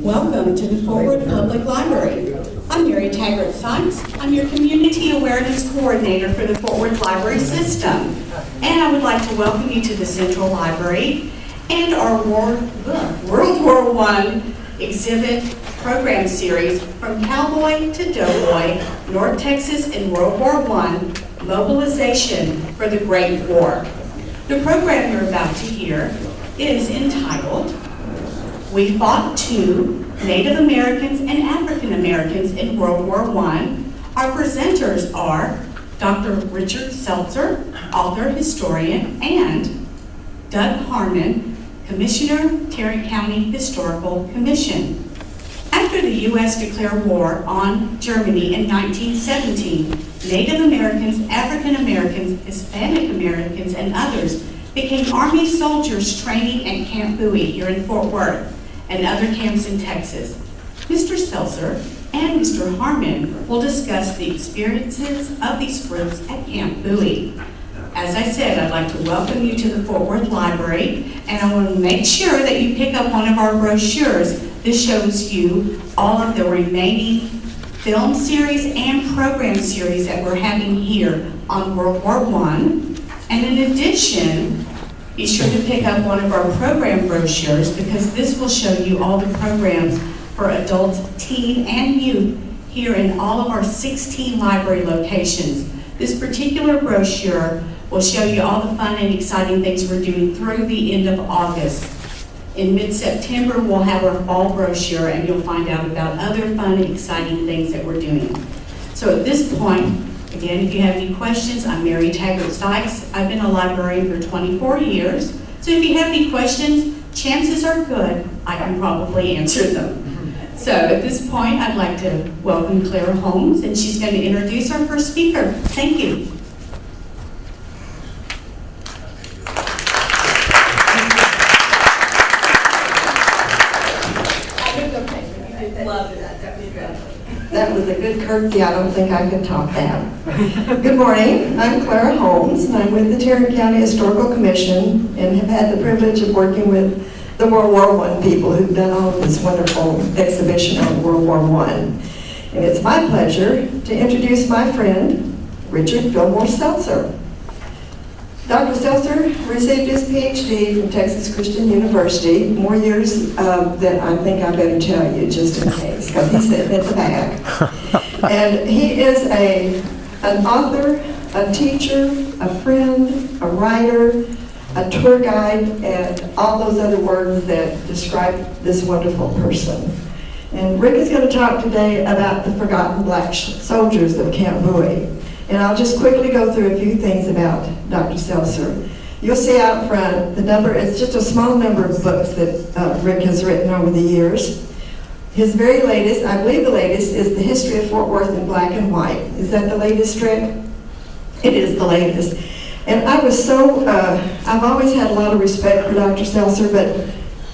Welcome to the Forward Public Library. I'm Mary Taggart Sykes. I'm your Community Awareness Coordinator for the Forward Library System. And I would like to welcome you to the Central Library and our World War I exhibit program series from Cowboy to Doughboy, North Texas in World War I, Mobilization for the Great War. The program you're about to hear is entitled We Fought Too, Native Americans and African Americans in World War I. Our presenters are Dr. Richard Selcer, author, historian, and Doug Harmon, Commissioner, Tarrant County Historical Commission. After the U.S. declared war on Germany in 1917, Native Americans, African Americans, Hispanic Americans, and others became Army soldiers training at Camp Bowie here in Fort Worth and other camps in Texas. Mr. Selcer and Mr. Harmon will discuss the experiences of these groups at Camp Bowie. As I said, I'd like to welcome you to the Fort Worth Library, and I want to make sure that you pick up one of our brochures. This shows you all of the remaining film series and program series that we're having here on World War I. And in addition, be sure to pick up one of our program brochures because this will show you all the programs for adults, teen, and youth here in all of our 16 library locations. This particular brochure will show you all the fun and exciting things we're doing through the end of August. In mid-September, we'll have our fall brochure and you'll find out about other fun and exciting things that we're doing. So at this point, again, if you have any questions, I'm Mary Taggart Sykes. I've been a librarian for 24 years. So if you have any questions, chances are good I can probably answer them. So at this point, I'd like to welcome Clara Holmes, and she's going to introduce our first speaker. Thank you. That was a good curtsy. I don't think I could top that. Good morning. I'm Clara Holmes, and I'm with the Tarrant County Historical Commission and have had the privilege of working with the World War I people who've done all of this wonderful exhibition on World War I. And it's my pleasure to introduce my friend, Richard Fillmore Selcer. Dr. Selcer received his PhD from Texas Christian University, more years than I think I better tell you, just in case, because he's sitting at the back. And he is an author, a teacher, a friend, a writer, a tour guide, and all those other words that describe this wonderful person. And Rick is going to talk today about the forgotten black soldiers of Camp Bowie. And I'll just quickly go through a few things about Dr. Selcer. You'll see out front the number, it's just a small number of books that Rick has written over the years. His very latest, I believe the latest, is The History of Fort Worth in Black and White. Is that the latest, Rick? It is the latest. And I was so, I've always had a lot of respect for Dr. Selcer, but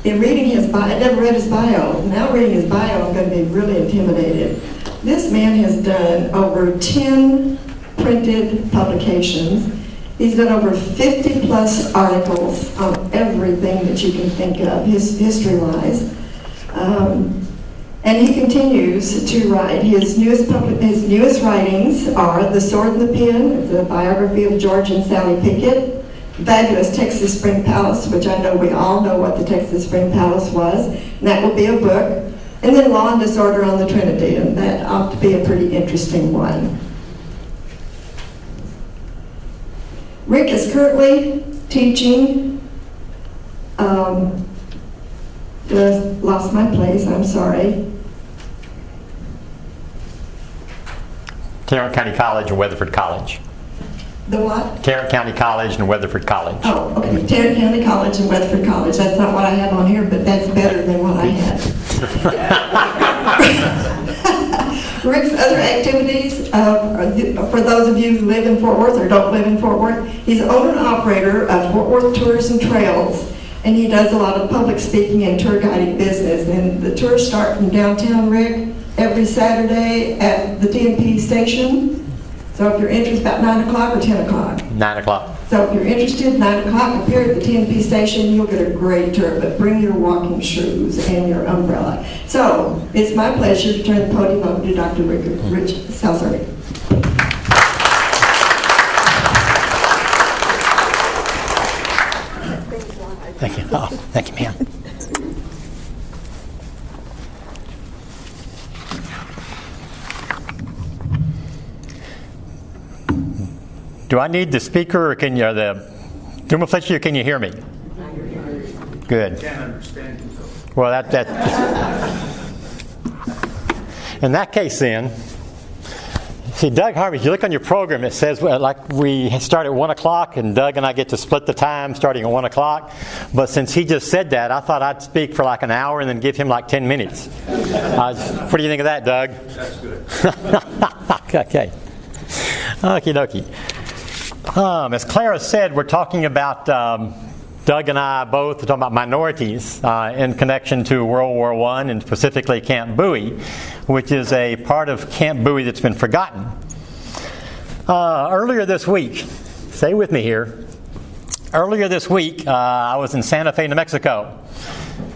in reading his bio, I never read his bio. Now reading his bio, I'm going to be really intimidated. This man has done over 10 printed publications. He's done over 50 plus articles on everything that you can think of, history-wise. And he continues to write. His newest writings are The Sword and the Pen, it's a biography of George and Sally Pickett, fabulous Texas Spring Palace, which I know we all know what the Texas Spring Palace was, and that will be a book. And then Law and Disorder on the Trinity, and that ought to be a pretty interesting one. Rick is currently teaching, lost my place, I'm sorry. Tarrant County College and Weatherford College. The what? Tarrant County College and Weatherford College. Oh, okay, Tarrant County College and Weatherford College. That's not what I have on here, but that's better than what I had. Rick's other activities, for those of you who live in Fort Worth or don't live in Fort Worth, he's owner and operator of Fort Worth Tours and Trails, and he does a lot of public speaking and tour guiding business. And the tours start from downtown, Rick, every Saturday at the TNP station. So if you're interested, about 9 o'clock or 10 o'clock? 9 o'clock. So if you're interested, 9 o'clock up here at the TNP station, you'll get a great tour, but bring your walking shoes and your umbrella. So it's my pleasure to turn the podium over to Dr. Rich Selcer. Thank you. Oh, thank you, ma'am. Do I need the speaker, or can you, the thermoflature, or can you hear me? Good. Can't understand you. Well, that. In that case, then, see, Doug Harvey, if you look on your program, it says like we start at 1 o'clock, and Doug and I get to split the time starting at 1 o'clock. But since he just said that, I thought I'd speak for like an hour and then give him like 10 minutes. What do you think of that, Doug? That's good. Okay. Okie dokie. As Clara said, we're talking about, Doug and I both are talking about minorities in connection to World War I, and specifically Camp Bowie, which is a part of Camp Bowie that's been forgotten. Earlier this week, stay with me here. Earlier this week, I was in Santa Fe, New Mexico,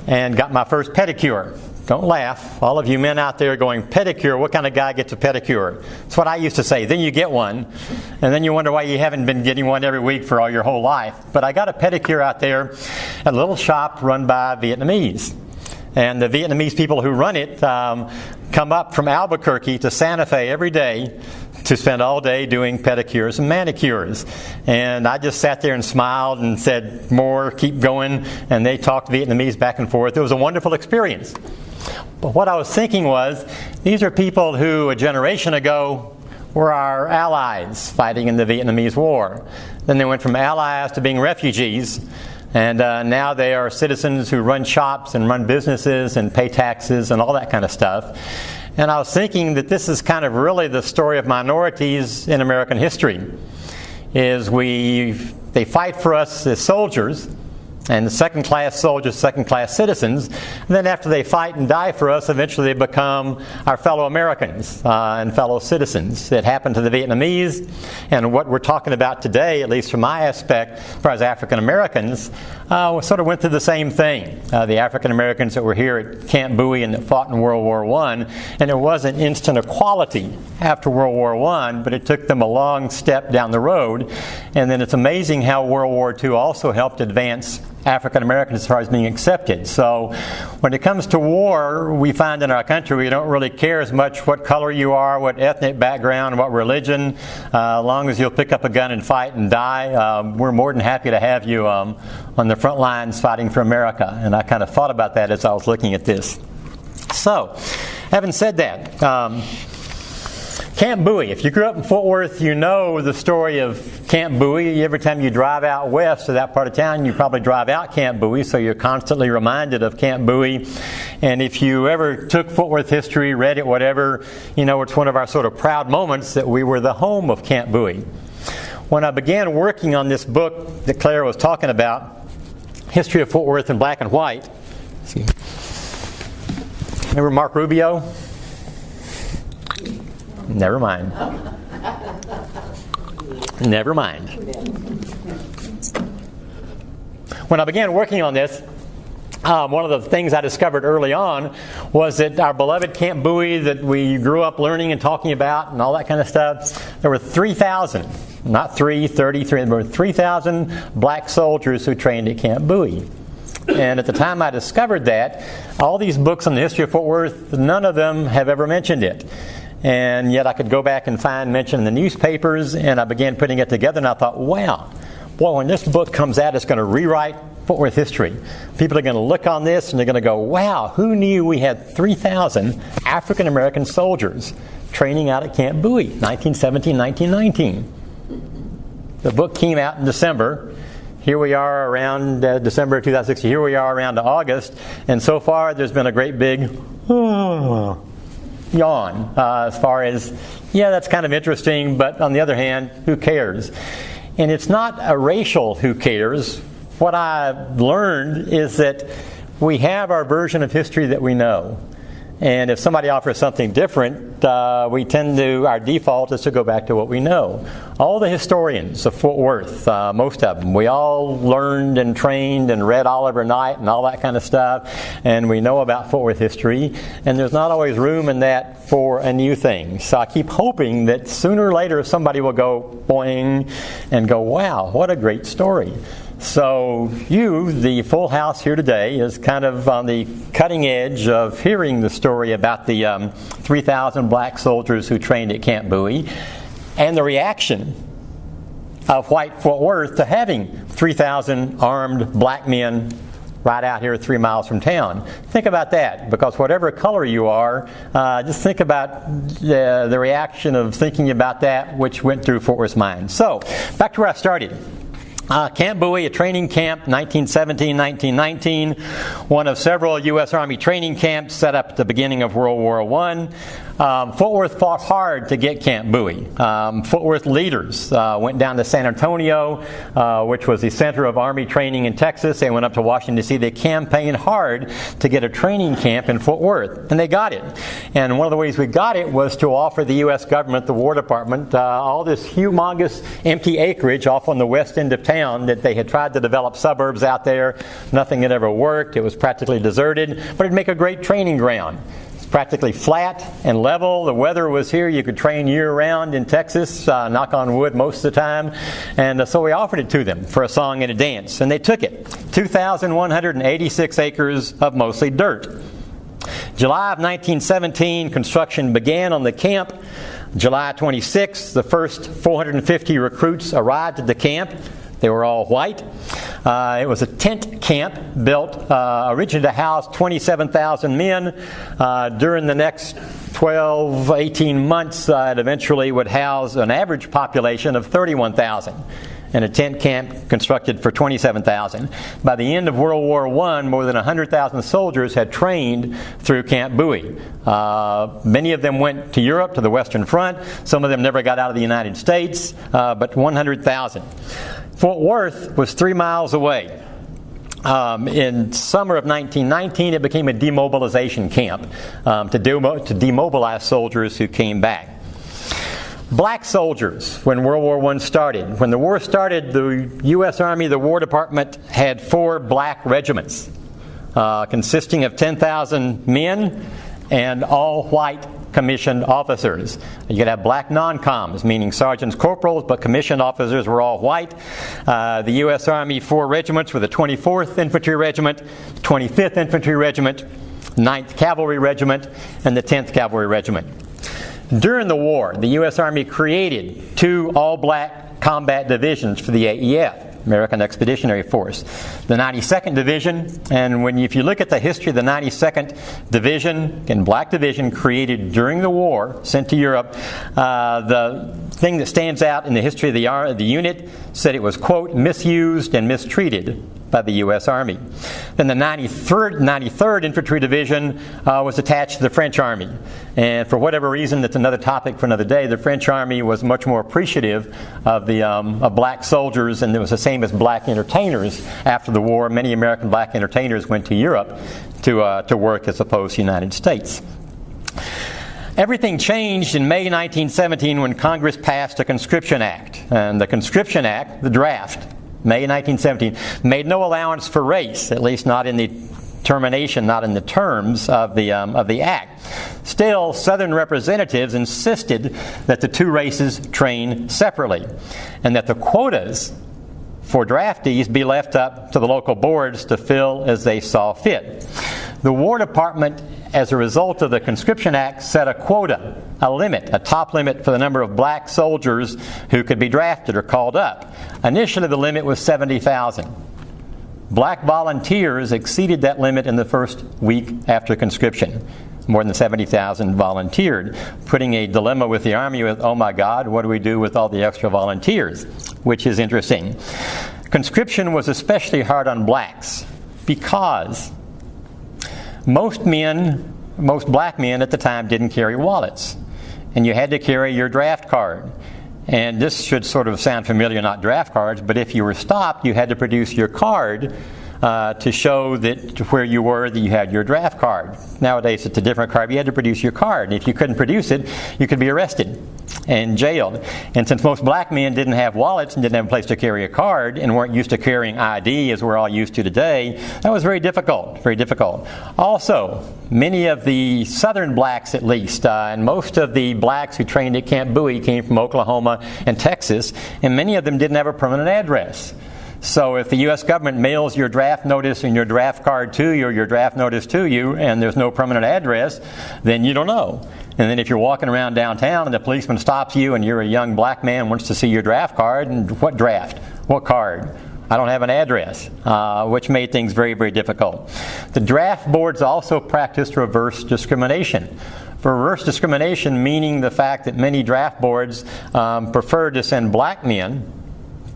and got my first pedicure. Don't laugh. All of you men out there going, pedicure, what kind of guy gets a pedicure? That's what I used to say. Then you get one, and then you wonder why you haven't been getting one every week for all your whole life. But I got a pedicure out there at a little shop run by Vietnamese. And the Vietnamese people who run it come up from Albuquerque to Santa Fe every day to spend all day doing pedicures and manicures. And I just sat there and smiled and said, more, keep going. And they talked Vietnamese back and forth. It was a wonderful experience. But what I was thinking was, these are people who a generation ago were our allies fighting in the Vietnamese War. Then they went from allies to being refugees. And now they are citizens who run shops and run businesses and pay taxes and all that kind of stuff. And I was thinking that this is kind of really the story of minorities in American history. They fight for us as soldiers, and the second-class soldiers, second-class citizens. And then after they fight and die for us, eventually they become our fellow Americans and fellow citizens. It happened to the Vietnamese, and what we're talking about today, at least from my aspect, as far as African Americans, we sort of went through the same thing. The African Americans that were here at Camp Bowie and that fought in World War I, and it wasn't instant equality after World War I, but it took them a long step down the road. And then it's amazing how World War II also helped advance African Americans as far as being accepted. So when it comes to war, we find in our country we don't really care as much what color you are, what ethnic background, what religion. As long as you'll pick up a gun and fight and die, we're more than happy to have you on the front lines fighting for America. And I kind of thought about that as I was looking at this. So, having said that, Camp Bowie. If you grew up in Fort Worth, you know the story of Camp Bowie. Every time you drive out west to that part of town, you probably drive out Camp Bowie, so you're constantly reminded of Camp Bowie. And if you ever took Fort Worth history, read it, whatever, you know it's one of our sort of proud moments that we were the home of Camp Bowie. When I began working on this book that Clara was talking about, History of Fort Worth in Black and White, remember Mark Rubio? Never mind. Never mind. When I began working on this, one of the things I discovered early on was that our beloved Camp Bowie that we grew up learning and talking about and all that kind of stuff, there were 3,000, not 33, there were 3,000 black soldiers who trained at Camp Bowie. And at the time I discovered that, all these books on the history of Fort Worth, none of them have ever mentioned it. And yet I could go back and find mention in the newspapers, and I began putting it together, and I thought, wow, boy, when this book comes out, it's going to rewrite Fort Worth history. People are going to look on this, and they're going to go, wow, who knew we had 3,000 African-American soldiers training out at Camp Bowie, 1917, 1919. The book came out in December. Here we are around December 2016. Here we are around August, and so far there's been a great big yawn as far as, yeah, that's kind of interesting, but on the other hand, who cares? And it's not a racial who cares. What I've learned is that we have our version of history that we know. And if somebody offers something different, our default is to go back to what we know. All the historians of Fort Worth, most of them, we all learned and trained and read Oliver Knight and all that kind of stuff, and we know about Fort Worth history, and there's not always room in that for a new thing. So I keep hoping that sooner or later somebody will go boing and go, wow, what a great story. So you, the full house here today, is kind of on the cutting edge of hearing the story about the 3,000 black soldiers who trained at Camp Bowie and the reaction of white Fort Worth to having 3,000 armed black men right out here 3 miles from town. Think about that, because whatever color you are, just think about the reaction of thinking about that which went through Fort Worth's mind. So, back to where I started. Camp Bowie, a training camp, 1917-1919, one of several U.S. Army training camps set up at the beginning of World War I. Fort Worth fought hard to get Camp Bowie. Fort Worth leaders went down to San Antonio, which was the center of Army training in Texas. They went up to Washington, D.C. They campaigned hard to get a training camp in Fort Worth, and they got it. And one of the ways we got it was to offer the U.S. government, the War Department, all this humongous empty acreage off on the west end of town that they had tried to develop suburbs out there. Nothing had ever worked. It was practically deserted, but it'd make a great training ground. Practically flat and level. The weather was here. You could train year-round in Texas, knock on wood most of the time. And so we offered it to them for a song and a dance. And they took it. 2,186 acres of mostly dirt. July of 1917, construction began on the camp. July 26th, the first 450 recruits arrived at the camp. They were all white. It was a tent camp built originally to house 27,000 men. During the next 12, 18 months, it eventually would house an average population of 31,000. And a tent camp constructed for 27,000. By the end of World War I, more than 100,000 soldiers had trained through Camp Bowie. Many of them went to Europe, to the Western Front. Some of them never got out of the United States, but 100,000. Fort Worth was 3 miles away. In summer of 1919, it became a demobilization camp to demobilize soldiers who came back. Black soldiers, when World War I started. When the war started, the U.S. Army, the War Department, had 4 black regiments consisting of 10,000 men and all white commissioned officers. You could have black non-coms, meaning sergeants, corporals, but commissioned officers were all white. The U.S. Army 4 regiments were the 24th Infantry Regiment, 25th Infantry Regiment, 9th Cavalry Regiment, and the 10th Cavalry Regiment. During the war, the U.S. Army created 2 all-black combat divisions for the AEF, American Expeditionary Force. The 92nd Division, and if you look at the history of the 92nd Division, and Black Division created during the war, sent to Europe, the thing that stands out in the history of the unit said it was, quote, misused and mistreated by the U.S. Army. Then the 93rd Infantry Division was attached to the French Army. And for whatever reason, that's another topic for another day, the French Army was much more appreciative of black soldiers, and it was the same as black entertainers. After the war, many American black entertainers went to Europe to work as opposed to the United States. Everything changed in May 1917 when Congress passed a Conscription Act. And the Conscription Act, the draft, May 1917, made no allowance for race, at least not in the termination, not in the terms of the act. Still, Southern representatives insisted that the 2 races train separately, and that the quotas for draftees be left up to the local boards to fill as they saw fit. The War Department, as a result of the Conscription Act, set a quota, a limit, a top limit for the number of black soldiers who could be drafted or called up. Initially, the limit was 70,000. Black volunteers exceeded that limit in the first week after conscription. More than 70,000 volunteered, putting a dilemma with the Army with, oh my God, what do we do with all the extra volunteers? Which is interesting. Conscription was especially hard on blacks because most black men at the time didn't carry wallets. And you had to carry your draft card. And this should sort of sound familiar, not draft cards, but if you were stopped, you had to produce your card to show that where you were, that you had your draft card. Nowadays it's a different card. You had to produce your card. If you couldn't produce it, you could be arrested and jailed. And since most black men didn't have wallets and didn't have a place to carry a card and weren't used to carrying ID as we're all used to today, that was very difficult, very difficult. Also, many of the southern blacks at least, and most of the blacks who trained at Camp Bowie came from Oklahoma and Texas, and many of them didn't have a permanent address. So if the U.S. government mails your draft notice and your draft card to you, or your draft notice to you, and there's no permanent address, then you don't know. And then if you're walking around downtown and the policeman stops you and you're a young black man and wants to see your draft card, and what draft? What card? I don't have an address, which made things very, very difficult. The draft boards also practiced reverse discrimination. Reverse discrimination meaning the fact that many draft boards preferred to send black men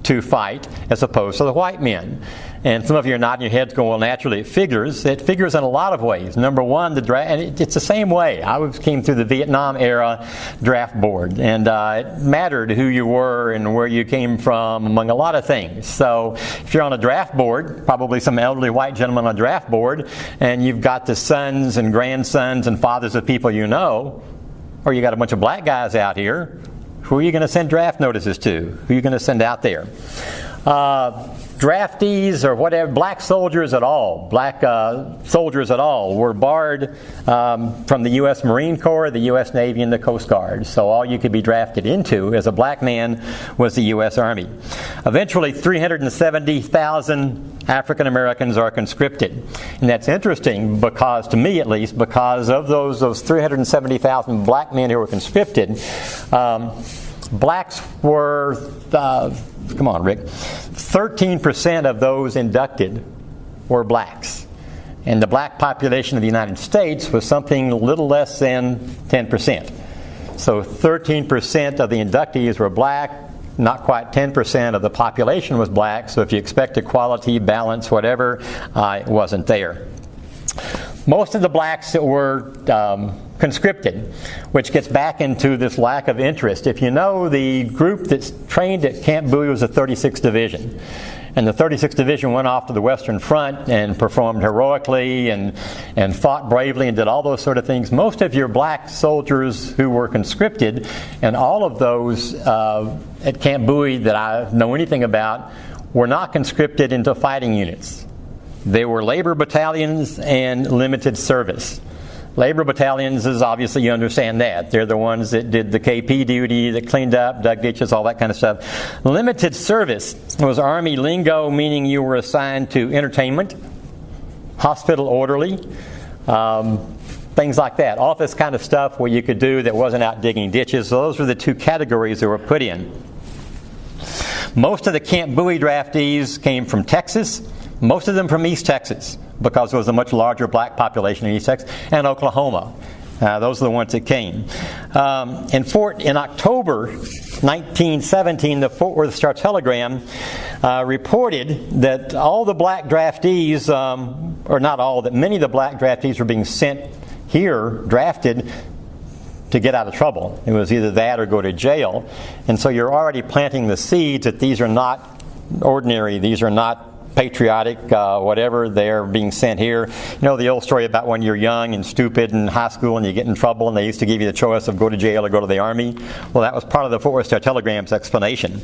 to fight as opposed to the white men. And some of you are nodding your heads going, well, naturally it figures. It figures in a lot of ways. Number one, and it's the same way. I came through the Vietnam era draft board, and it mattered who you were and where you came from, among a lot of things. So if you're on a draft board, probably some elderly white gentleman on a draft board, and you've got the sons and grandsons and fathers of people you know, or you got a bunch of black guys out here, who are you going to send draft notices to? Who are you going to send out there? Draftees or whatever, black soldiers at all were barred from the U.S. Marine Corps, the U.S. Navy, and the Coast Guard. So all you could be drafted into as a black man was the U.S. Army. Eventually, 370,000 African Americans are conscripted. And that's interesting because, to me at least, because of those 370,000 black men who were conscripted, blacks were, come on, Rick, 13% of those inducted were blacks. And the black population of the United States was something a little less than 10%. So 13% of the inductees were black, not quite 10% of the population was black, so if you expect equality, balance, whatever, it wasn't there. Most of the blacks that were conscripted, which gets back into this lack of interest. If you know, the group that's trained at Camp Bowie was the 36th Division. And the 36th Division went off to the Western Front and performed heroically and fought bravely and did all those sort of things. Most of your black soldiers who were conscripted, and all of those at Camp Bowie that I know anything about, were not conscripted into fighting units. They were labor battalions and limited service. Labor battalions is obviously, you understand that. They're the ones that did the KP duty, that cleaned up, dug ditches, all that kind of stuff. Limited service was Army lingo, meaning you were assigned to entertainment, hospital orderly, things like that. All this kind of stuff where you could do that wasn't out digging ditches. So those were the two categories that were put in. Most of the Camp Bowie draftees came from Texas. Most of them from East Texas, because there was a much larger black population in East Texas, and Oklahoma. Those are the ones that came. In October 1917, the Fort Worth Star-Telegram reported that all the black draftees, or not all, that many of the black draftees were being sent here, drafted, to get out of trouble. It was either that or go to jail. And so you're already planting the seeds that these are not ordinary, these are not patriotic, whatever, they're being sent here. You know the old story about when you're young and stupid in high school and you get in trouble and they used to give you the choice of go to jail or go to the Army? Well, that was part of the Fort Worth Star-Telegram's explanation.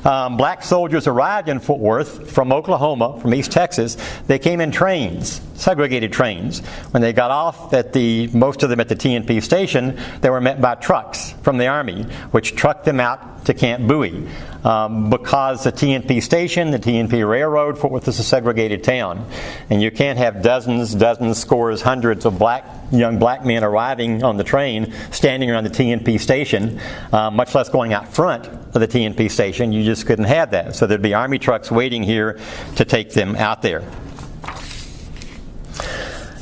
Black soldiers arrived in Fort Worth from Oklahoma, from East Texas. They came in trains, segregated trains. When they got off most of them at the TNP station, they were met by trucks from the Army, which trucked them out to Camp Bowie. Because the TNP station, the TNP Railroad, Fort Worth is a segregated town. And you can't have dozens, scores, hundreds of young black men arriving on the train, standing around the TNP station, much less going out front of the TNP station. You just couldn't have that. So there'd be Army trucks waiting here to take them out there.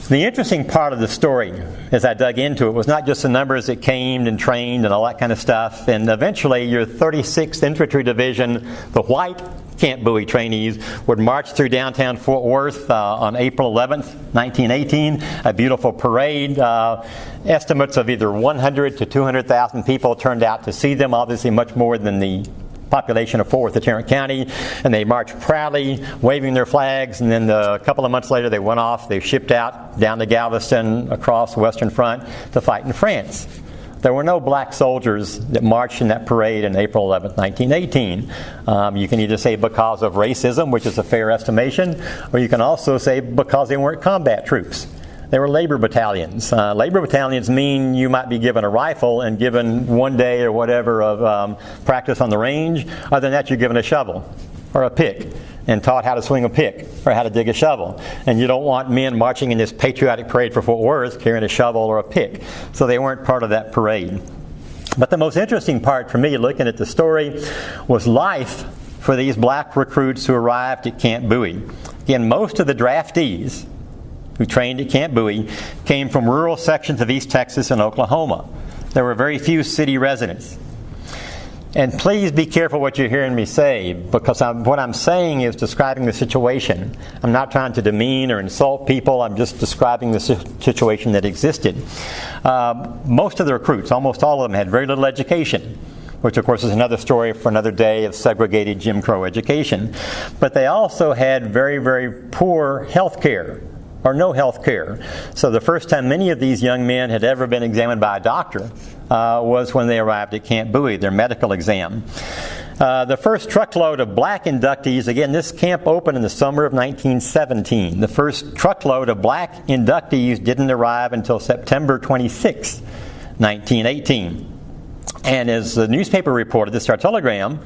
The interesting part of the story, as I dug into it, was not just the numbers that came and trained and all that kind of stuff. And eventually, your 36th Infantry Division, the white Camp Bowie trainees, would march through downtown Fort Worth on April 11th, 1918. A beautiful parade. Estimates of either 100 to 200,000 people turned out to see them. Obviously, much more than the population of 4 with the Tarrant County, and they marched proudly, waving their flags, and then a couple of months later they went off, they shipped out down to Galveston across the Western Front to fight in France. There were no black soldiers that marched in that parade on April 11, 1918. You can either say because of racism, which is a fair estimation, or you can also say because they weren't combat troops. They were labor battalions. Labor battalions mean you might be given a rifle and given one day or whatever of practice on the range. Other than that, you're given a shovel or a pick and taught how to swing a pick or how to dig a shovel. And you don't want men marching in this patriotic parade for Fort Worth carrying a shovel or a pick. So they weren't part of that parade. But the most interesting part for me looking at the story was life for these black recruits who arrived at Camp Bowie. Again, most of the draftees who trained at Camp Bowie came from rural sections of East Texas and Oklahoma. There were very few city residents. And please be careful what you're hearing me say, because what I'm saying is describing the situation. I'm not trying to demean or insult people. I'm just describing the situation that existed. Most of the recruits, almost all of them, had very little education, which of course is another story for another day of segregated Jim Crow education. But they also had very, very poor health care, or no health care. So the first time many of these young men had ever been examined by a doctor was when they arrived at Camp Bowie, their medical exam. The first truckload of black inductees, again, this camp opened in the summer of 1917. The first truckload of black inductees didn't arrive until September 26, 1918. And as the newspaper reported, the Star-Telegram,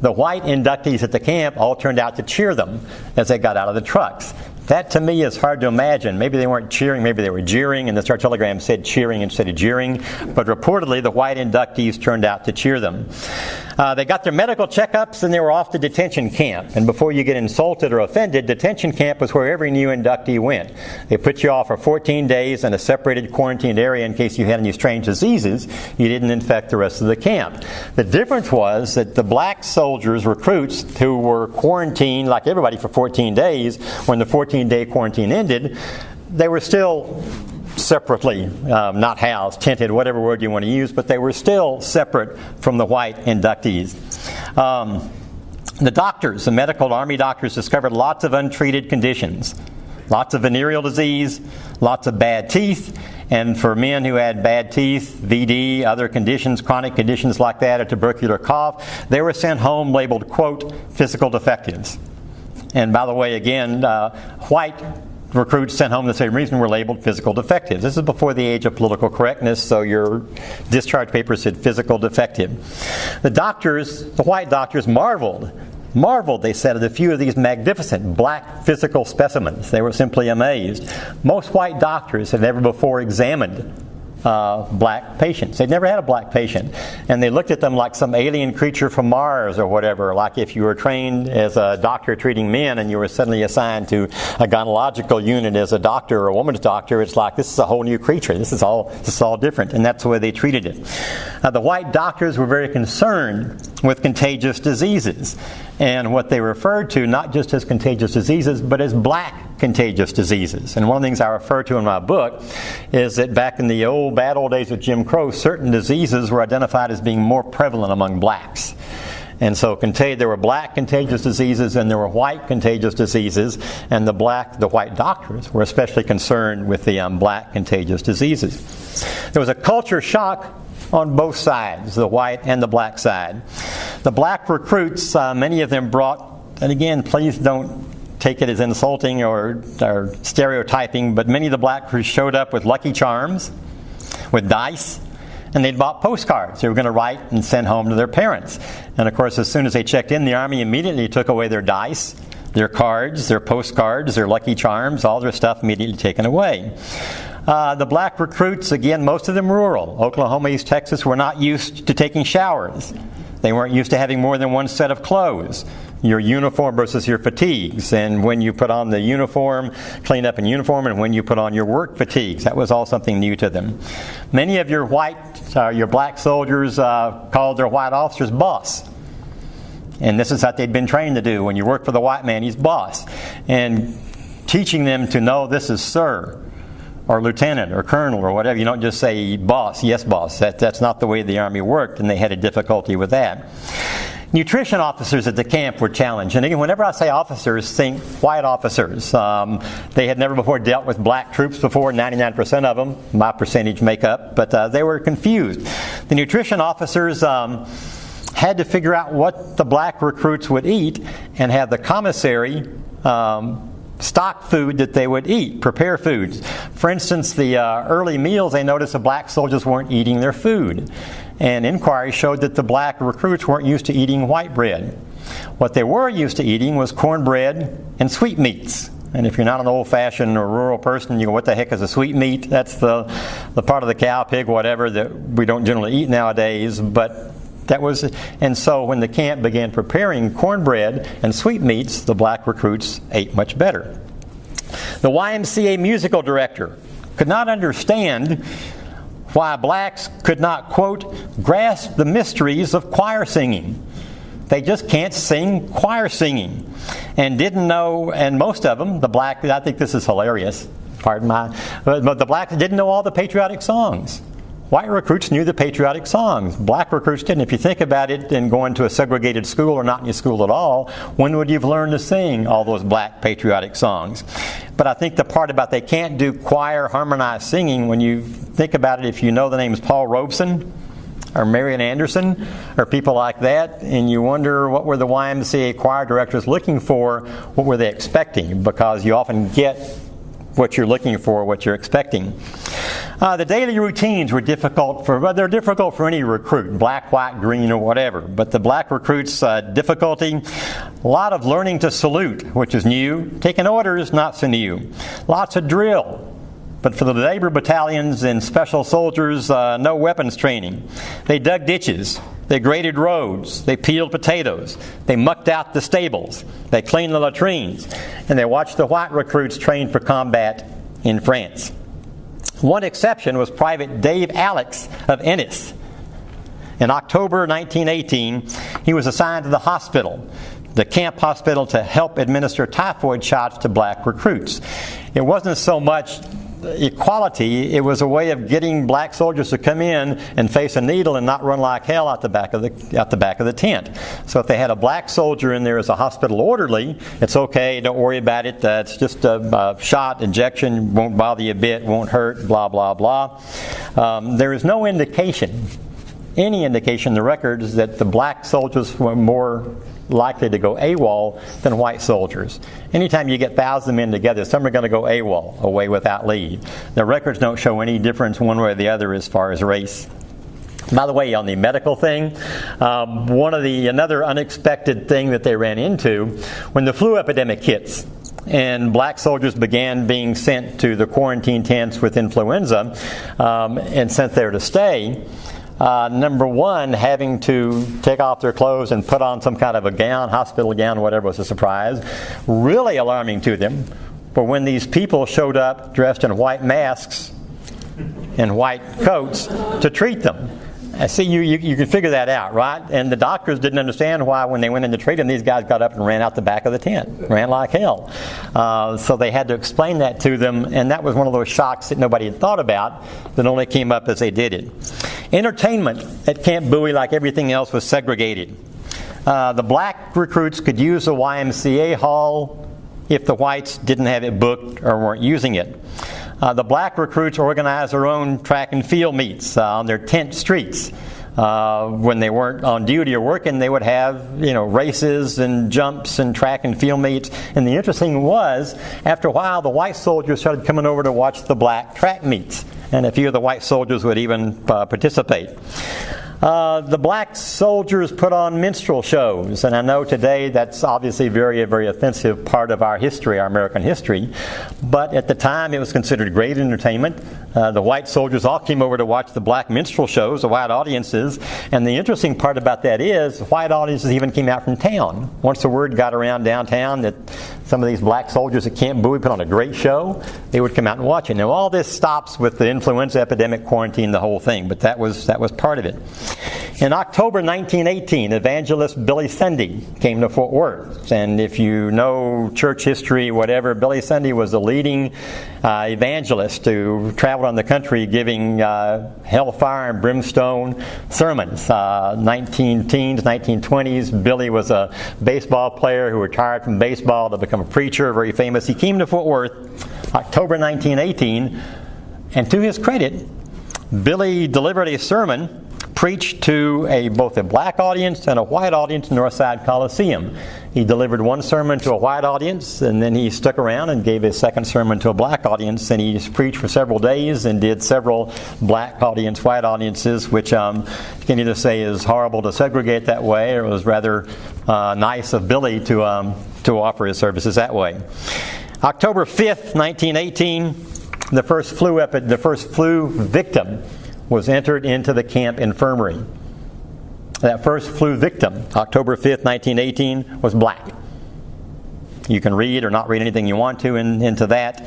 the white inductees at the camp all turned out to cheer them as they got out of the trucks. That, to me, is hard to imagine. Maybe they weren't cheering, maybe they were jeering, and the Star-Telegram said cheering instead of jeering. But reportedly, the white inductees turned out to cheer them. They got their medical checkups, and they were off to detention camp. And before you get insulted or offended, detention camp was where every new inductee went. They put you off for 14 days in a separated quarantined area in case you had any strange diseases. You didn't infect the rest of the camp. The difference was that the black soldiers, recruits, who were quarantined like everybody for 14 days, when the 14-day quarantine ended, they were still separately, not housed, tented, whatever word you want to use, but they were still separate from the white inductees. The doctors, the medical army doctors, discovered lots of untreated conditions. Lots of venereal disease, lots of bad teeth, and for men who had bad teeth, VD, other conditions, chronic conditions like that, a tubercular cough, they were sent home labeled, quote, physical defectives. And by the way, again, white recruits sent home the same reason were labeled physical defectives. This is before the age of political correctness, so your discharge paper said physical defective. The doctors, the white doctors, marveled, they said, at a few of these magnificent black physical specimens. They were simply amazed. Most white doctors had never before examined black patients. They'd never had a black patient. And they looked at them like some alien creature from Mars or whatever, like if you were trained as a doctor treating men and you were suddenly assigned to a gynecological unit as a doctor or a woman's doctor, it's like, this is a whole new creature. This is all different. And that's the way they treated it. The white doctors were very concerned with contagious diseases. And what they referred to, not just as contagious diseases, but as black contagious diseases. And one of the things I refer to in my book is that back in the bad old days of Jim Crow, certain diseases were identified as being more prevalent among blacks. And so there were black contagious diseases and there were white contagious diseases, and the white doctors were especially concerned with the black contagious diseases. There was a culture shock on both sides, the white and the black side. The black recruits, many of them brought, and again, please don't take it as insulting or stereotyping, but many of the black recruits showed up with Lucky Charms, with dice, and they'd bought postcards they were going to write and send home to their parents. And of course, as soon as they checked in, the Army immediately took away their dice, their cards, their postcards, their Lucky Charms, all their stuff immediately taken away. The black recruits, again, most of them rural. Oklahoma, East Texas were not used to taking showers. They weren't used to having more than one set of clothes. Your uniform versus your fatigues. And when you put on the uniform, clean up in uniform, and when you put on your work fatigues. That was all something new to them. Many of your black soldiers called their white officers boss. And this is what they'd been trained to do. When you work for the white man, he's boss. And teaching them to know this is sir, or lieutenant, or colonel, or whatever. You don't just say boss, yes boss. That's not the way the Army worked, and they had a difficulty with that. Nutrition officers at the camp were challenged. And again, whenever I say officers, think white officers. They had never before dealt with black troops before, 99% of them, my percentage makeup, but they were confused. The nutrition officers had to figure out what the black recruits would eat and have the commissary stock food that they would eat, prepare foods. For instance, the early meals, they noticed the black soldiers weren't eating their food. And inquiry showed that the black recruits weren't used to eating white bread. What they were used to eating was cornbread and sweetmeats. And if you're not an old-fashioned or rural person, you go, what the heck is a sweetmeat? That's the part of the cow, pig, whatever that we don't generally eat nowadays. But that was, and so when the camp began preparing cornbread and sweetmeats, the black recruits ate much better. The YMCA musical director could not understand why blacks could not, quote, grasp the mysteries of choir singing. They just can't sing choir singing. And didn't know, and most of them, the black, I think this is hilarious, pardon my, but the blacks didn't know all the patriotic songs. White recruits knew the patriotic songs. Black recruits didn't. If you think about it, and going to a segregated school or not in your school at all, when would you have learned to sing all those black patriotic songs? But I think the part about they can't do choir harmonized singing, when you think about it, if you know the names Paul Robeson or Marian Anderson or people like that, and you wonder what were the YMCA choir directors looking for, what were they expecting? Because you often get what you're looking for, what you're expecting. The daily routines were difficult they're difficult for any recruit, black, white, green, or whatever. But the black recruits' difficulty, a lot of learning to salute, which is new. Taking orders, not so new. Lots of drill. But for the labor battalions and special soldiers, no weapons training. They dug ditches. They graded roads. They peeled potatoes. They mucked out the stables. They cleaned the latrines. And they watched the white recruits train for combat in France. One exception was Private Dave Alex of Ennis. In October 1918, he was assigned to the hospital, the camp hospital, to help administer typhoid shots to black recruits. It wasn't so much equality, it was a way of getting black soldiers to come in and face a needle and not run like hell out the back of the tent. So if they had a black soldier in there as a hospital orderly, it's okay, don't worry about it, it's just a shot, injection, won't bother you a bit, won't hurt, blah, blah, blah. There is no indication, any indication in the records that the black soldiers were more likely to go AWOL than white soldiers. Anytime you get 1,000 men together, some are going to go AWOL, away without leave. The records don't show any difference one way or the other as far as race. By the way, on the medical thing, another unexpected thing that they ran into, when the flu epidemic hits, and black soldiers began being sent to the quarantine tents with influenza and sent there to stay, number one, having to take off their clothes and put on some kind of a gown, hospital gown, whatever, was a surprise. Really alarming to them. But when these people showed up dressed in white masks and white coats to treat them, see, you can figure that out, right? And the doctors didn't understand why, when they went in to treat them, these guys got up and ran out the back of the tent, ran like hell. So they had to explain that to them, and that was one of those shocks that nobody had thought about, that only came up as they did it. Entertainment at Camp Bowie, like everything else, was segregated. The black recruits could use the YMCA hall if the whites didn't have it booked or weren't using it. The black recruits organized their own track and field meets on their tent streets. When they weren't on duty or working, they would have, races and jumps and track and field meets. And the interesting was, after a while, the white soldiers started coming over to watch the black track meets. And a few of the white soldiers would even participate. The black soldiers put on minstrel shows, and I know today that's obviously a very, very offensive part of our history, our American history, but at the time it was considered great entertainment. The white soldiers all came over to watch the black minstrel shows, the white audiences, and the interesting part about that is white audiences even came out from town. Once the word got around downtown that some of these black soldiers at Camp Bowie put on a great show, they would come out and watch it. Now all this stops with the influenza epidemic, quarantine, the whole thing, but that was part of it. In October 1918, evangelist Billy Sunday came to Fort Worth. And if you know church history, whatever, Billy Sunday was the leading evangelist who traveled on the country giving hellfire and brimstone sermons. 1910s, 1920s, Billy was a baseball player who retired from baseball to become a preacher, very famous. He came to Fort Worth October 1918, and to his credit, Billy delivered a sermon preached to both a black audience and a white audience in Northside Coliseum. He delivered one sermon to a white audience, and then he stuck around and gave his second sermon to a black audience, and he preached for several days and did several black audience, white audiences, which you can either say is horrible to segregate that way, or it was rather nice of Billy to offer his services that way. October 5th, 1918, the first flu victim was entered into the camp infirmary. That first flu victim, October 5th, 1918, was black. You can read or not read anything you want to into that.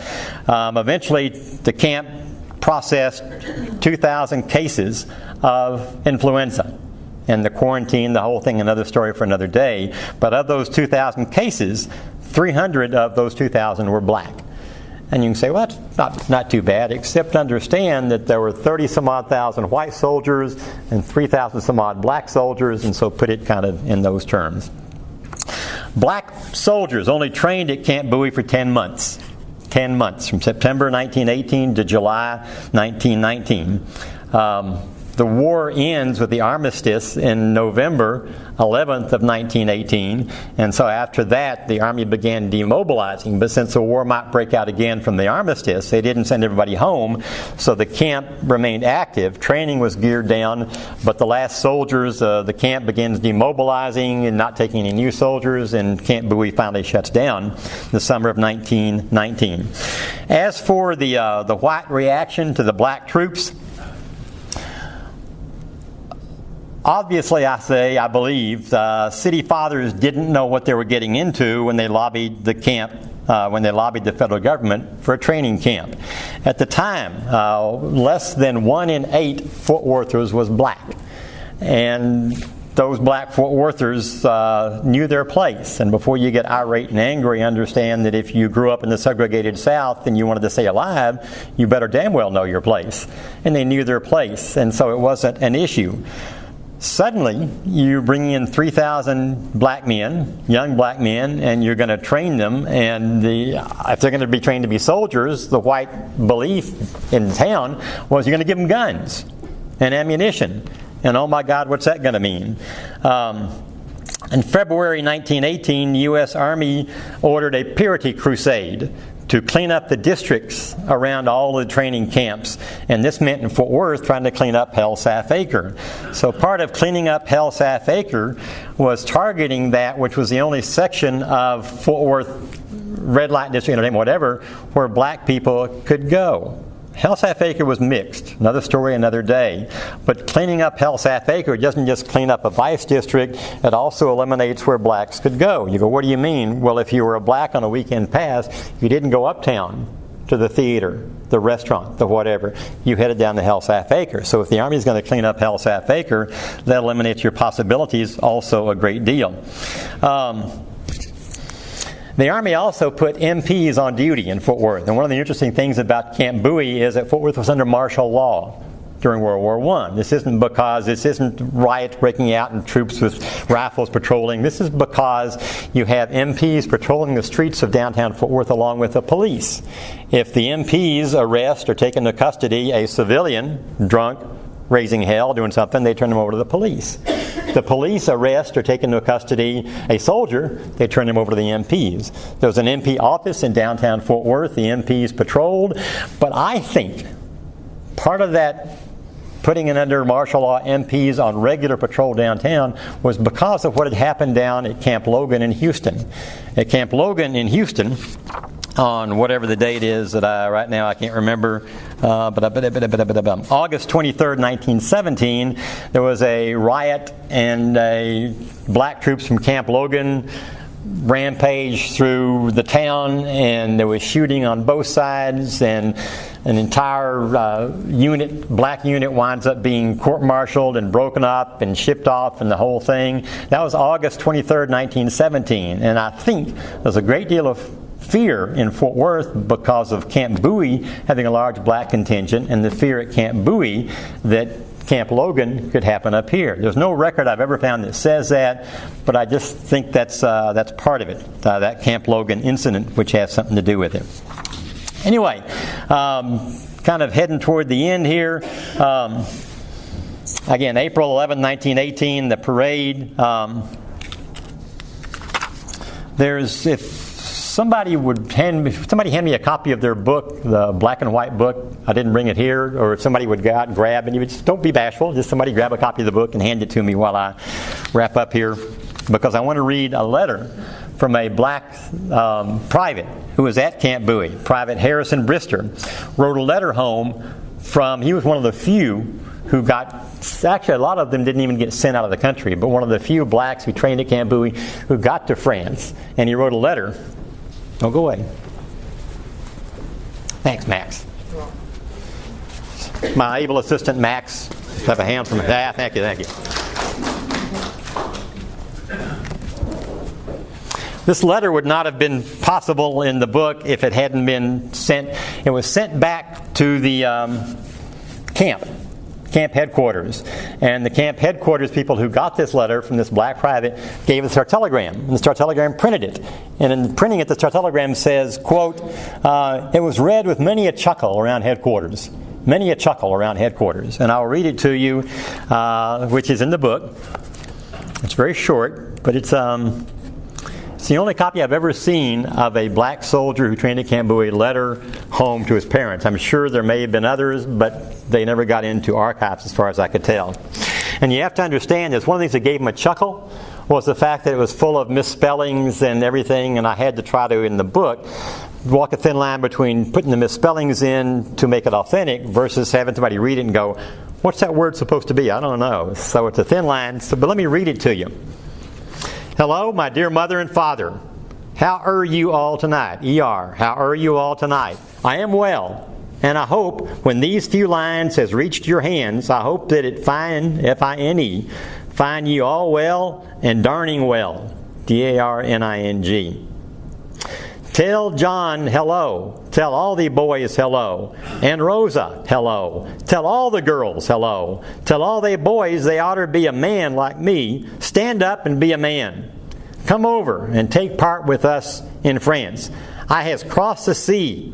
Eventually, the camp processed 2,000 cases of influenza. And the quarantine, the whole thing, another story for another day. But of those 2,000 cases, 300 of those 2,000 were black. And you can say, well, that's not too bad, except understand that there were 30-some-odd thousand white soldiers and 3,000-some-odd black soldiers, and so put it kind of in those terms. Black soldiers only trained at Camp Bowie for 10 months. 10 months, from September 1918 to July 1919. The war ends with the armistice in November 11th of 1918, and so after that the Army began demobilizing. But since the war might break out again from the armistice, they didn't send everybody home, so the camp remained active. Training was geared down, but the last soldiers, the camp begins demobilizing and not taking any new soldiers, and Camp Bowie finally shuts down the summer of 1919. As for the white reaction to the black troops, obviously, I believe, city fathers didn't know what they were getting into when they lobbied the camp, when they lobbied the federal government for a training camp. At the time, less than 1 in 8 Fort Worthers was black. And those black Fort Worthers knew their place. And before you get irate and angry, understand that if you grew up in the segregated South and you wanted to stay alive, you better damn well know your place. And they knew their place, and so it wasn't an issue. Suddenly, you bring in 3,000 black men, young black men, and you're going to train them. And if they're going to be trained to be soldiers, the white belief in town was you're going to give them guns and ammunition. And oh my God, what's that going to mean? In February 1918, the U.S. Army ordered a purity crusade to clean up the districts around all the training camps. And this meant in Fort Worth trying to clean up Hellsaf Acre. So part of cleaning up Hellsaf Acre was targeting that, which was the only section of Fort Worth red light district, whatever, where black people could go. Hellsaf Acre was mixed. Another story, another day. But cleaning up Hellsaf Acre doesn't just clean up a vice district, it also eliminates where blacks could go. You go, what do you mean? Well, if you were a black on a weekend pass, you didn't go uptown to the theater, the restaurant, the whatever. You headed down to Hellsaf Acre. So if the Army is going to clean up Hellsaf Acre, that eliminates your possibilities also a great deal. The Army also put MPs on duty in Fort Worth. And one of the interesting things about Camp Bowie is that Fort Worth was under martial law during World War I. This isn't riots breaking out and troops with rifles patrolling. This is because you have MPs patrolling the streets of downtown Fort Worth along with the police. If the MPs arrest or take into custody a civilian, drunk, raising hell, doing something, they turn them over to the police. The police arrest or take into custody a soldier, they turn him over to the MPs. There was an MP office in downtown Fort Worth, the MPs patrolled, but I think part of that putting in under martial law MPs on regular patrol downtown was because of what had happened down at Camp Logan in Houston. At Camp Logan in Houston, on whatever the date is that right now I can't remember, August 23rd, 1917, there was a riot, and black troops from Camp Logan rampage through the town, and there was shooting on both sides, and an entire black unit winds up being court-martialed and broken up and shipped off and the whole thing. That was August 23rd, 1917, and I think there's a great deal of fear in Fort Worth because of Camp Bowie having a large black contingent, and the fear at Camp Bowie that Camp Logan could happen up here. There's no record I've ever found that says that, but I just think that's part of it, that Camp Logan incident, which has something to do with it. Anyway, kind of heading toward the end here. Again, April 11, 1918, the parade. Somebody hand me a copy of their book, the black and white book. I didn't bring it here, or if somebody would go out and grab, and you would just, don't be bashful, just somebody grab a copy of the book and hand it to me while I wrap up here, because I want to read a letter from a black private who was at Camp Bowie. Private Harrison Brister wrote a letter home he was one of the few who actually a lot of them didn't even get sent out of the country, but one of the few blacks who trained at Camp Bowie who got to France, and he wrote a letter. Don't go away. Thanks, Max. My able assistant, Max. Have a hand from him. Thank you. This letter would not have been possible in the book if it hadn't been sent. It was sent back to the camp headquarters. And the camp headquarters people who got this letter from this black private gave us our telegram. And the Star Telegram printed it. And in printing it, the Star Telegram says, quote, it was read with many a chuckle around headquarters. Many a chuckle around headquarters. And I'll read it to you, which is in the book. It's very short, but it's the only copy I've ever seen of a black soldier who trained at Camp Bowie letter home to his parents. I'm sure there may have been others, but they never got into archives as far as I could tell. And you have to understand this. One of the things that gave him a chuckle was the fact that it was full of misspellings and everything, and I had to try to, in the book, walk a thin line between putting the misspellings in to make it authentic versus having somebody read it and go, what's that word supposed to be? I don't know. So it's a thin line, but let me read it to you. Hello, my dear mother and father. How are you all tonight? E.R. How are you all tonight? I am well, and I hope when these few lines has reached your hands, I hope that it find, F-I-N-E, find you all well and darning well. D-A-R-N-I-N-G. Tell John hello. Tell all the boys hello. And Rosa hello. Tell all the girls hello. Tell all the boys they ought to be a man like me. Stand up and be a man. Come over and take part with us in France. I has crossed the sea.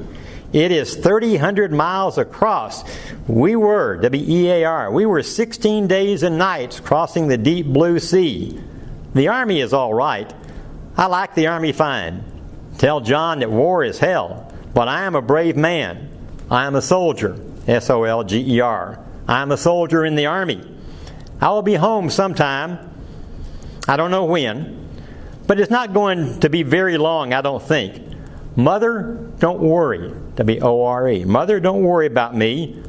It is 3,000 miles across. We were, W-E-A-R, we were 16 days and nights crossing the deep blue sea. The army is all right. I like the army fine. Tell John that war is hell, but I am a brave man. I am a soldier, S-O-L-G-E-R. I am a soldier in the army. I will be home sometime. I don't know when, but it's not going to be very long, I don't think. Mother, don't worry. W-O-R-E. Mother, don't worry about me.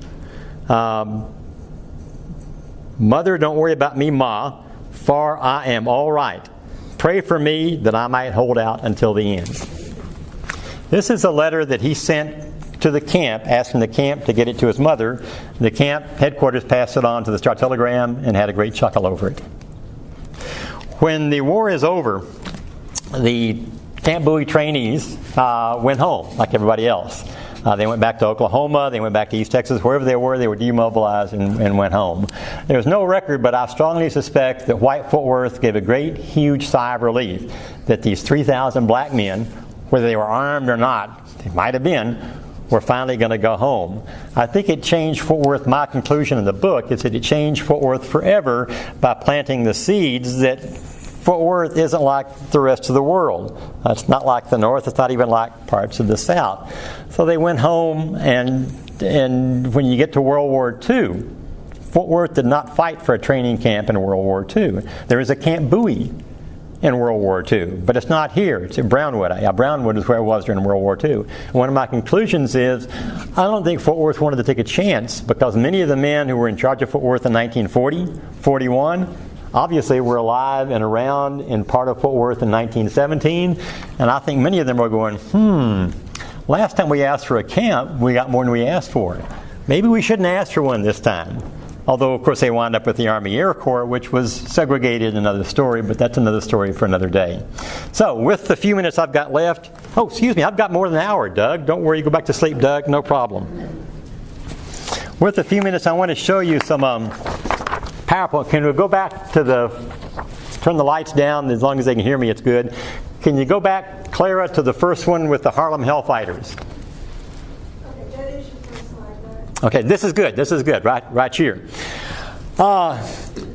Mother, don't worry about me, Ma, for I am all right. Pray for me that I might hold out until the end. This is a letter that he sent to the camp, asking the camp to get it to his mother. The camp headquarters passed it on to the Star Telegram and had a great chuckle over it. When the war is over, the Camp Bowie trainees went home like everybody else. They went back to Oklahoma, they went back to East Texas, wherever they were demobilized and went home. There's no record, but I strongly suspect that White Fort Worth gave a great, huge sigh of relief that these 3,000 black men, whether they were armed or not, they might have been, were finally going to go home. I think it changed Fort Worth. My conclusion in the book is that it changed Fort Worth forever by planting the seeds that Fort Worth isn't like the rest of the world. It's not like the North. It's not even like parts of the South. So they went home, and when you get to World War II, Fort Worth did not fight for a training camp in World War II. There is a Camp Bowie in World War II, but it's not here. It's at Brownwood. Brownwood is where it was during World War II. And one of my conclusions is I don't think Fort Worth wanted to take a chance because many of the men who were in charge of Fort Worth in 1940, 41, obviously were alive and around in part of Fort Worth in 1917, and I think many of them are going, last time we asked for a camp, we got more than we asked for. Maybe we shouldn't ask for one this time. Although, of course, they wound up with the Army Air Corps, which was segregated, another story, but that's another story for another day. So, with the few minutes I've got left, I've got more than an hour, Doug. Don't worry, go back to sleep, Doug, no problem. With a few minutes, I want to show you some PowerPoint. Can we go back to turn the lights down, as long as they can hear me, it's good. Can you go back, Clara, to the first one with the Harlem Hellfighters? Okay, this is good, right here.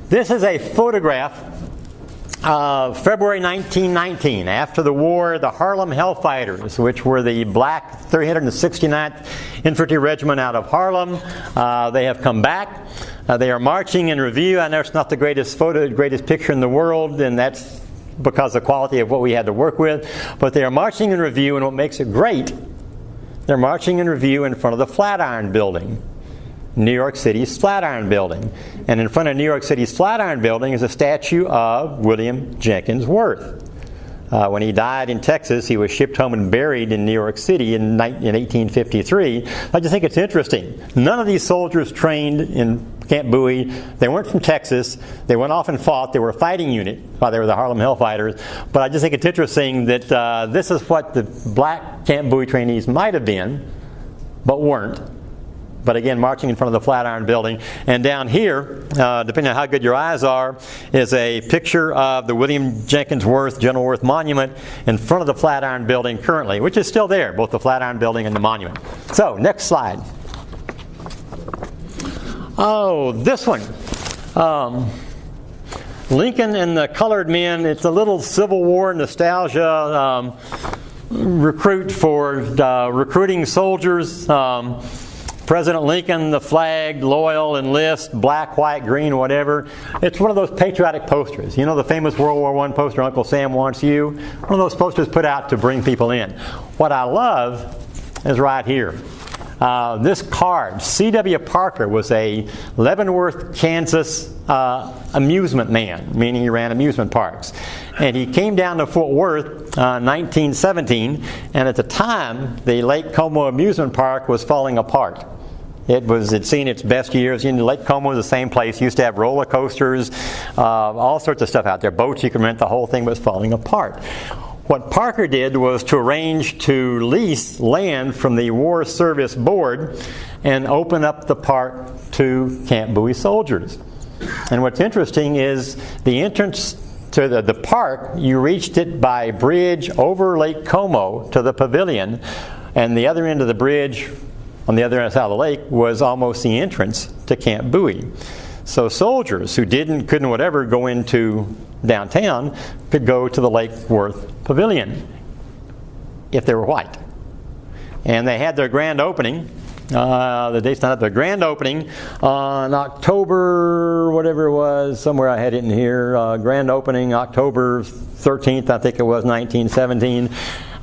This is a photograph of February 1919. After the war, the Harlem Hellfighters, which were the black 369th Infantry Regiment out of Harlem, they have come back. They are marching in review. I know it's not the greatest picture in the world, and that's because of the quality of what we had to work with. But they are marching in review, and what makes it great, they're marching in review in front of the Flatiron Building, New York City's Flatiron Building. And in front of New York City's Flatiron Building is a statue of William Jenkins Worth. When he died in Texas, he was shipped home and buried in New York City in 1853. I just think it's interesting. None of these soldiers trained in Camp Bowie. They weren't from Texas. They went off and fought. They were a fighting unit while they were the Harlem Hellfighters. But I just think it's interesting that this is what the black Camp Bowie trainees might have been, but weren't. But again, marching in front of the Flatiron Building. And down here, depending on how good your eyes are, is a picture of the William Jenkins Worth, General Worth Monument in front of the Flatiron Building currently, which is still there, both the Flatiron Building and the monument. So, next slide. Oh, this one. Lincoln and the Colored Men. It's a little Civil War nostalgia recruit for recruiting soldiers. President Lincoln, the flag, loyal, enlist, black, white, green, whatever. It's one of those patriotic posters. You know the famous World War I poster, Uncle Sam Wants You? One of those posters put out to bring people in. What I love is right here. This card, C.W. Parker was a Leavenworth, Kansas amusement man, meaning he ran amusement parks. And he came down to Fort Worth 1917, and at the time, the Lake Como amusement park was falling apart. It seen its best years. Lake Como was the same place. Used to have roller coasters, all sorts of stuff out there. Boats you could rent. The whole thing was falling apart. What Parker did was to arrange to lease land from the War Service Board and open up the park to Camp Bowie soldiers. And what's interesting is the entrance to the park, you reached it by bridge over Lake Como to the pavilion, and the other end of the bridge on the other side of the lake was almost the entrance to Camp Bowie. So soldiers who couldn't whatever go into downtown could go to the Lake Worth Pavilion if they were white. And they had their grand opening. The date's not up. Their grand opening on October, whatever it was, somewhere I had it in here. Grand opening October 13th, I think it was, 1917.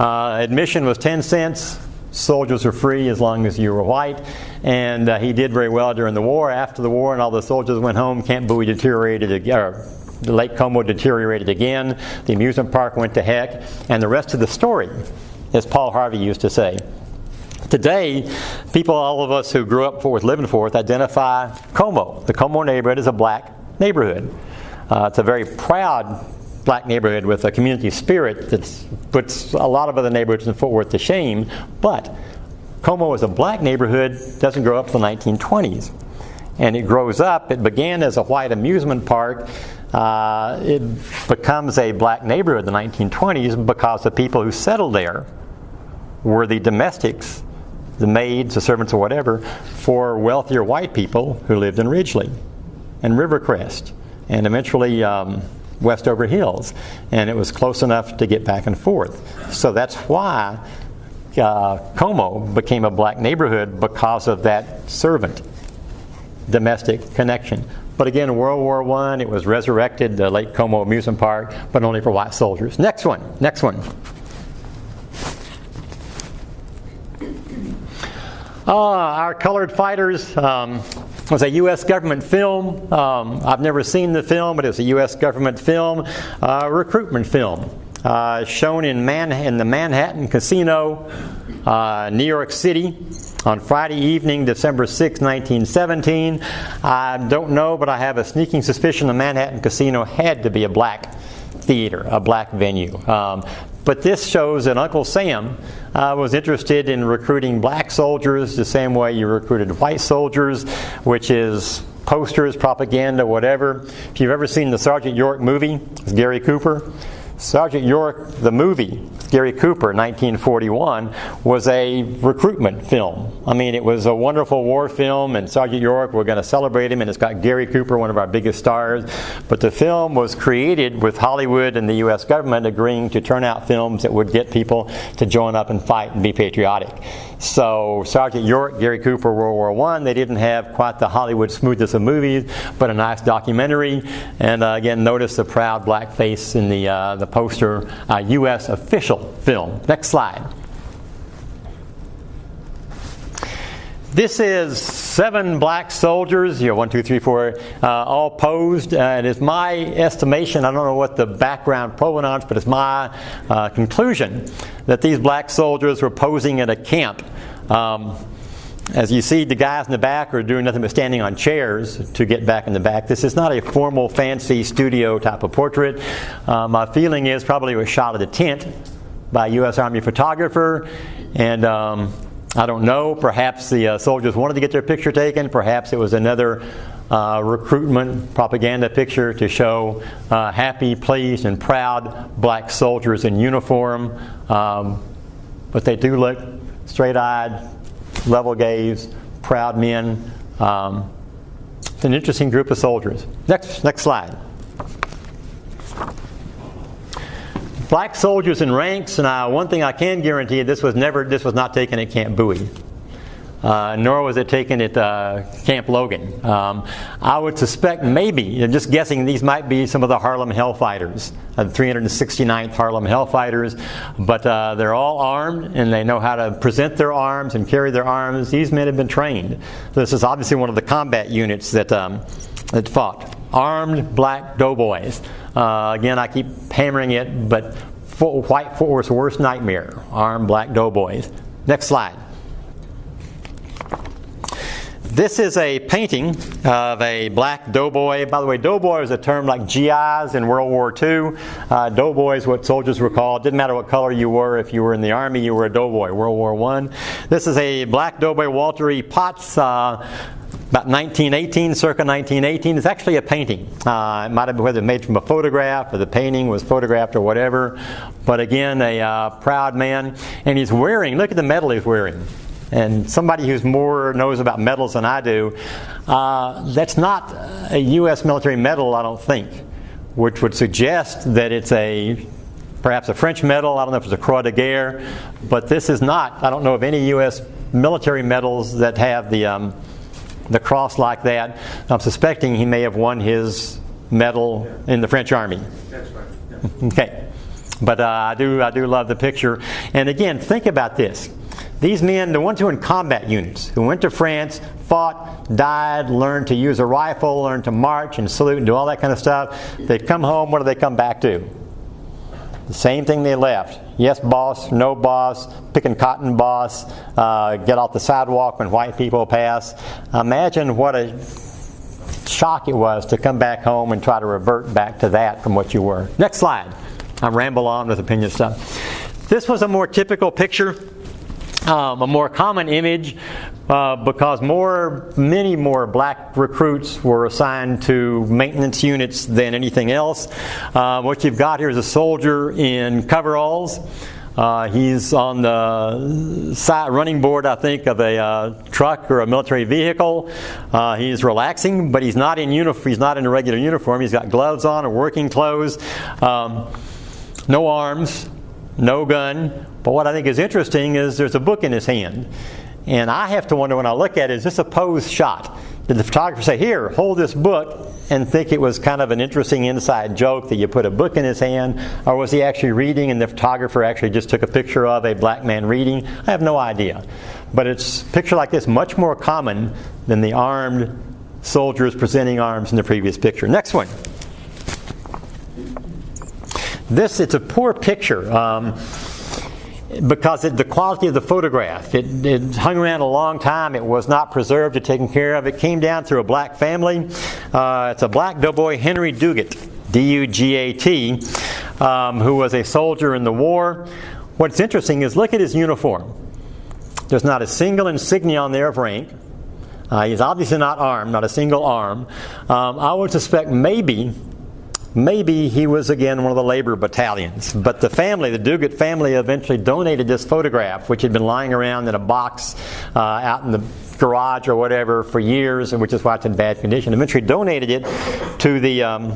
Admission was 10 cents. Soldiers were free as long as you were white. And he did very well during the war. After the war and all the soldiers went home, Camp Bowie deteriorated again. The Lake Como deteriorated again. The amusement park went to heck. And the rest of the story, as Paul Harvey used to say. Today, people, all of us who grew up live in Fort Worth, identify Como. The Como neighborhood is a black neighborhood. It's a very proud black neighborhood with a community spirit that puts a lot of other neighborhoods in Fort Worth to shame. But Como is a black neighborhood, doesn't grow up until the 1920s. And it grows up, it began as a white amusement park. It becomes a black neighborhood in the 1920s because the people who settled there were the domestics, the maids, the servants, or whatever, for wealthier white people who lived in Ridgely and Rivercrest and eventually Westover Hills. And it was close enough to get back and forth. So that's why Como became a black neighborhood, because of that servant domestic connection. But again, in World War I, it was resurrected, the Lake Como amusement park, but only for white soldiers. Next one. Our Colored Fighters was a U.S. government film. I've never seen the film, but it's a U.S. government film, recruitment film, shown in the Manhattan Casino, New York City, on Friday evening, December 6, 1917. I don't know, but I have a sneaking suspicion the Manhattan Casino had to be a black theater, a black venue. But this shows that Uncle Sam was interested in recruiting black soldiers the same way you recruited white soldiers, which is posters, propaganda, whatever. If you've ever seen the Sergeant York movie with Gary Cooper, Sergeant York, the movie, Gary Cooper, 1941, was a recruitment film. I mean, it was a wonderful war film, and Sergeant York, we're going to celebrate him, and it's got Gary Cooper, one of our biggest stars. But the film was created with Hollywood and the U.S. government agreeing to turn out films that would get people to join up and fight and be patriotic. So Sergeant York, Gary Cooper, World War I, they didn't have quite the Hollywood smoothness of movies, but a nice documentary. And again, notice the proud black face in the poster, U.S. official film. Next slide. This is 7 black soldiers, 1, 2, 3, 4, all posed. It is my estimation, I don't know what the background provenance, but it's my conclusion that these black soldiers were posing at a camp. As you see, the guys in the back are doing nothing but standing on chairs to get back in the back. This is not a formal, fancy studio type of portrait. My feeling is probably it was shot at a tent by a U.S. Army photographer, and I don't know, perhaps the soldiers wanted to get their picture taken, perhaps it was another recruitment propaganda picture to show happy, pleased, and proud black soldiers in uniform. But they do look straight-eyed, level gaze, proud men. It's an interesting group of soldiers. Next slide. Black soldiers in ranks, and one thing I can guarantee, this was not taken at Camp Bowie. Nor was it taken at Camp Logan. I would suspect maybe, just guessing, these might be some of the Harlem Hellfighters, the 369th Harlem Hellfighters, but they're all armed and they know how to present their arms and carry their arms. These men have been trained. So this is obviously one of the combat units that fought. Armed black doughboys. Again, I keep hammering it, but white Fort Worth's worst nightmare, armed black doughboys. Next slide. This is a painting of a black doughboy. By the way, doughboy is a term like GIs in World War II. Doughboy is what soldiers were called. Didn't matter what color you were. If you were in the Army, you were a doughboy. World War I. This is a black doughboy, Walter E. Potts, about 1918, circa 1918. It's actually a painting. It might have been whether made from a photograph or the painting was photographed or whatever. But again, a proud man. And he's wearing, look at the medal he's wearing. And somebody who's more knows about medals than I do, that's not a U.S. military medal, I don't think, which would suggest that it's perhaps a French medal. I don't know if it's a Croix de Guerre, but this is not. I don't know of any U.S. military medals that have the cross like that. I'm suspecting he may have won his medal in the French Army. That's right. Yeah. Okay, but I do love the picture. And again, think about this. These men, the ones who were in combat units, who went to France, fought, died, learned to use a rifle, learned to march and salute and do all that kind of stuff, they come home, what do they come back to? The same thing they left. Yes, boss, no boss, picking cotton, boss, get off the sidewalk when white people pass. Imagine what a shock it was to come back home and try to revert back to that from what you were. Next slide. I ramble on with opinion stuff. This was a more typical picture. A more common image because many more black recruits were assigned to maintenance units than anything else. What you've got here is a soldier in coveralls. He's on the side running board, I think, of a truck or a military vehicle. He's relaxing, but he's not in uniform. He's not in a regular uniform. He's got gloves on or working clothes. No arms, no gun. But what I think is interesting is there's a book in his hand. And I have to wonder when I look at it, is this a posed shot? Did the photographer say, "Here, hold this book," and think it was kind of an interesting inside joke that you put a book in his hand? Or was he actually reading and the photographer actually just took a picture of a black man reading? I have no idea. But it's a picture like this much more common than the armed soldiers presenting arms in the previous picture. Next one. It's a poor picture. Because the quality of the photograph, it hung around a long time. It was not preserved or taken care of. It came down through a black family. It's a black doughboy, Henry Dugat, D-U-G-A-T, who was a soldier in the war. What's interesting is look at his uniform. There's not a single insignia on there of rank. He's obviously not armed, not a single arm. I would suspect maybe he was, again, one of the labor battalions. But the family, the Dugat family, eventually donated this photograph, which had been lying around in a box out in the garage or whatever for years, which is why it's in bad condition. Eventually donated it to the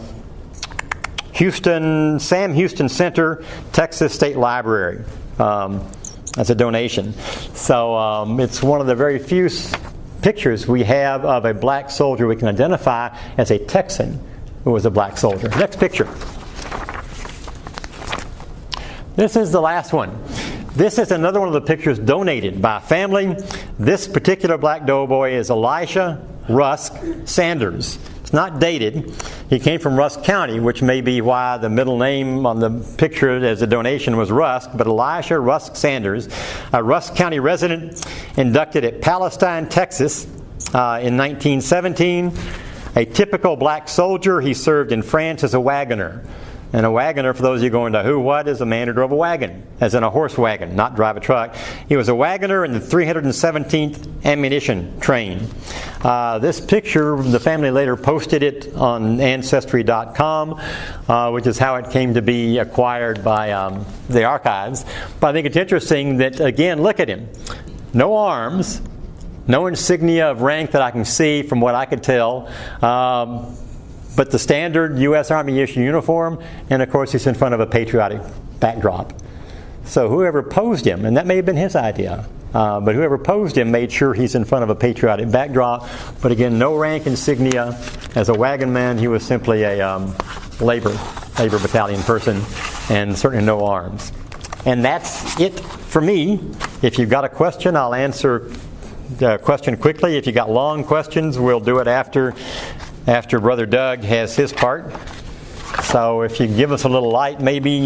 Sam Houston Center, Texas State Library as a donation. So it's one of the very few pictures we have of a black soldier we can identify as a Texan who was a black soldier. Next picture. This is the last one. This is another one of the pictures donated by a family. This particular black doughboy is Elisha Rusk Sanders. It's not dated. He came from Rusk County, which may be why the middle name on the picture as a donation was Rusk, but Elisha Rusk Sanders, a Rusk County resident, inducted at Palestine, Texas in 1917. A typical black soldier. He served in France as a wagoner. And a wagoner, for those of you going to who, what, is a man who drove a wagon, as in a horse wagon, not drive a truck. He was a wagoner in the 317th Ammunition Train. This picture, the family later posted it on Ancestry.com, which is how it came to be acquired by the archives. But I think it's interesting that, again, look at him. No arms. No insignia of rank that I can see from what I could tell, but the standard U.S. Army issue uniform, and of course he's in front of a patriotic backdrop. So whoever posed him, and that may have been his idea, but whoever posed him made sure he's in front of a patriotic backdrop. But again, no rank insignia. As a wagon man, he was simply a labor battalion person, and certainly no arms. And that's it for me. If you've got a question, I'll answer the question quickly. If you got long questions, we'll do it after Brother Doug has his part. So if you give us a little light, maybe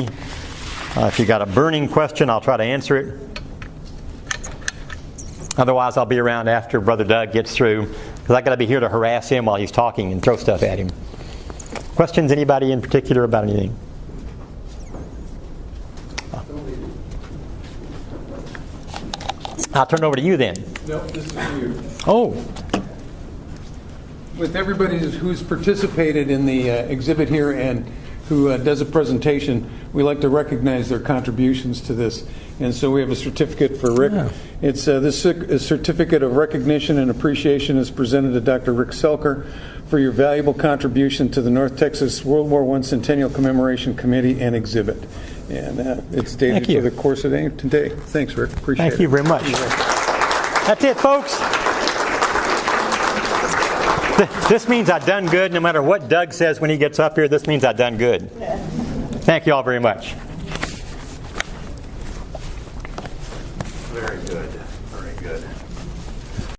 if you got a burning question, I'll try to answer it. Otherwise, I'll be around after Brother Doug gets through, because I got to be here to harass him while he's talking and throw stuff at him. Questions? Anybody in particular about anything? I'll turn it over to you then. No, this is you. Oh. With everybody who's participated in the exhibit here and who does a presentation, we like to recognize their contributions to this. And so we have a certificate for Rick. Yeah. It's this certificate of recognition and appreciation is presented to Dr. Rick Selcer for your valuable contribution to the North Texas World War I Centennial Commemoration Committee and exhibit. And it's dated for the course of today. Thanks, Rick. Appreciate it. Thank you very much. That's it, folks. This means I've done good. No matter what Doug says when he gets up here, this means I've done good. Thank you all very much. Very good. Very good.